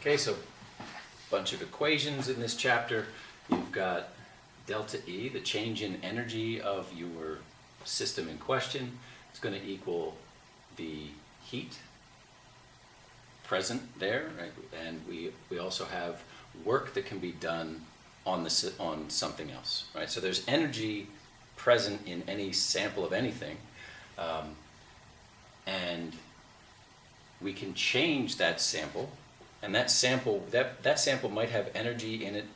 Okay, so bunch of equations in this chapter. You've got delta E, the change in energy of your system in question. It's going to equal the heat present there, right? And we also have work that can be done on something else, right? So there's energy present in any sample of anything, and we can change that sample, and that sample might have energy in it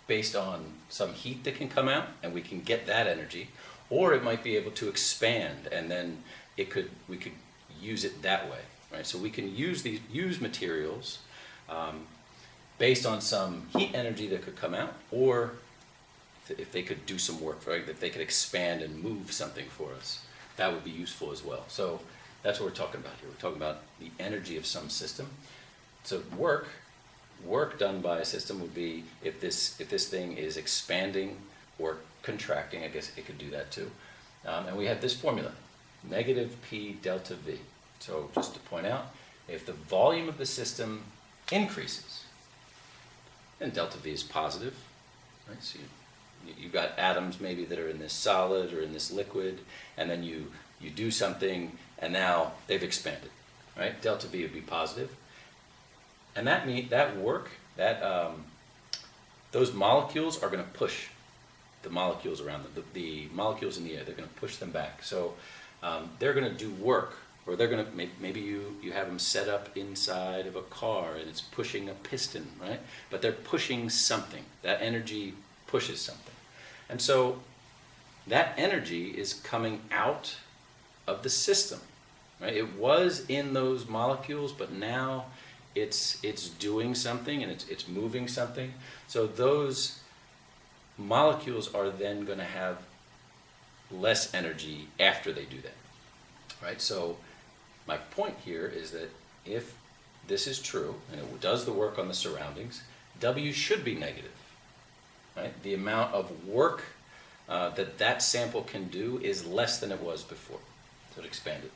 based on some heat that can come out, and we can get that energy, or it might be able to expand, and then we could use it that way, right? So we can use materials based on some heat energy that could come out, or if they could do some work, right? If they could expand and move something for us, that would be useful as well. So that's what we're talking about here. We're talking about the energy of some system. So work done by a system would be if this thing is expanding or contracting. I guess it could do that too. And we have this formula, negative P delta V. So just to point out, if the volume of the system increases, then delta V is positive, right? So you've got atoms maybe that are in this solid or in this liquid, and then you do something, and now they've expanded, right? Delta V would be positive. And those molecules are going to push the molecules around them, the molecules in the air. They're going to push them back. So they're going to do work, or they're going to maybe you have them set up inside of a car and it's pushing a piston, right? But they're pushing something. That energy pushes something, and so that energy is coming out of the system, right? It was in those molecules, but now it's doing something, and it's moving something. So those molecules are then going to have less energy after they do that, right? So my point here is that if this is true, and it does the work on the surroundings, W should be negative, right? The amount of work that sample can do is less than it was before, so it expanded.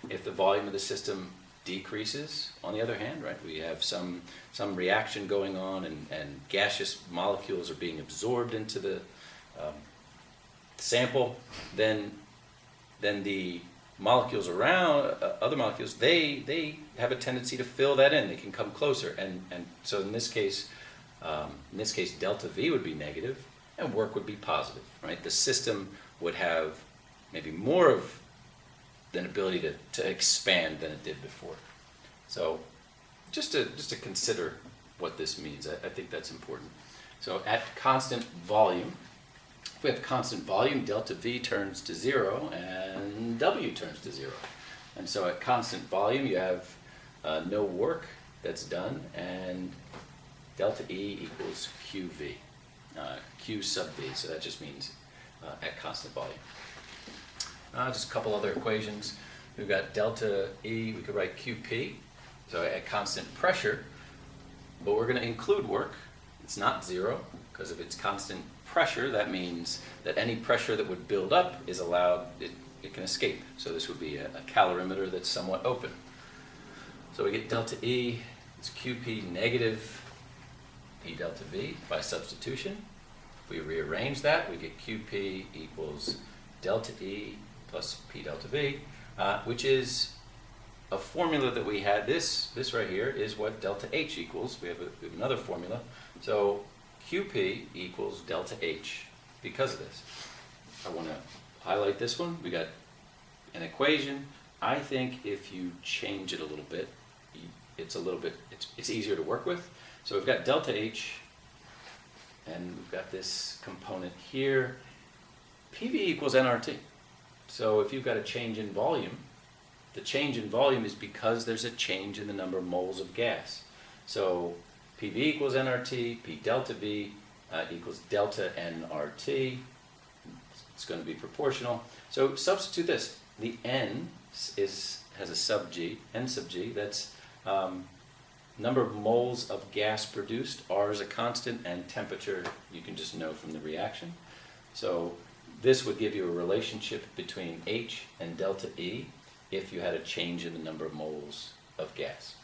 If the volume of the system decreases, on the other hand, right, we have some reaction going on, and gaseous molecules are being absorbed into the sample, then the molecules around, other molecules, they have a tendency to fill that in. They can come closer, and so in this case delta V would be negative, and work would be positive, right? The system would have maybe more of an ability to expand than it did before. So just to consider what this means, I think that's important. So at constant volume, if we have constant volume, delta V turns to 0 and W turns to 0. And so at constant volume, you have no work that's done, and delta E equals QV, Q sub V. So that just means at constant volume. Just a couple other equations. We've got delta E, we could write QP. So at constant pressure, but we're going to include work. It's not 0, because if it's constant pressure, that means that any pressure that would build up is allowed, it can escape. So this would be a calorimeter that's somewhat open. So we get delta E, it's QP negative P delta V by substitution. If we rearrange that, we get QP equals delta E plus P delta V, which is a formula that we had. This right here is what delta H equals. We have another formula. So QP equals delta H because of this. I want to highlight this one. We got an equation. I think if you change it a little bit, it's easier to work with. So we've got delta H, and we've got this component here. PV equals nRT. So if you've got a change in volume, the change in volume is because there's a change in the number of moles of gas. So PV equals nRT, P delta V equals delta nRT. It's going to be proportional. So substitute this. The N has a sub G, N sub G, that's number of moles of gas produced. R is a constant, and temperature you can just know from the reaction. So this would give you a relationship between H and delta E if you had a change in the number of moles of gas.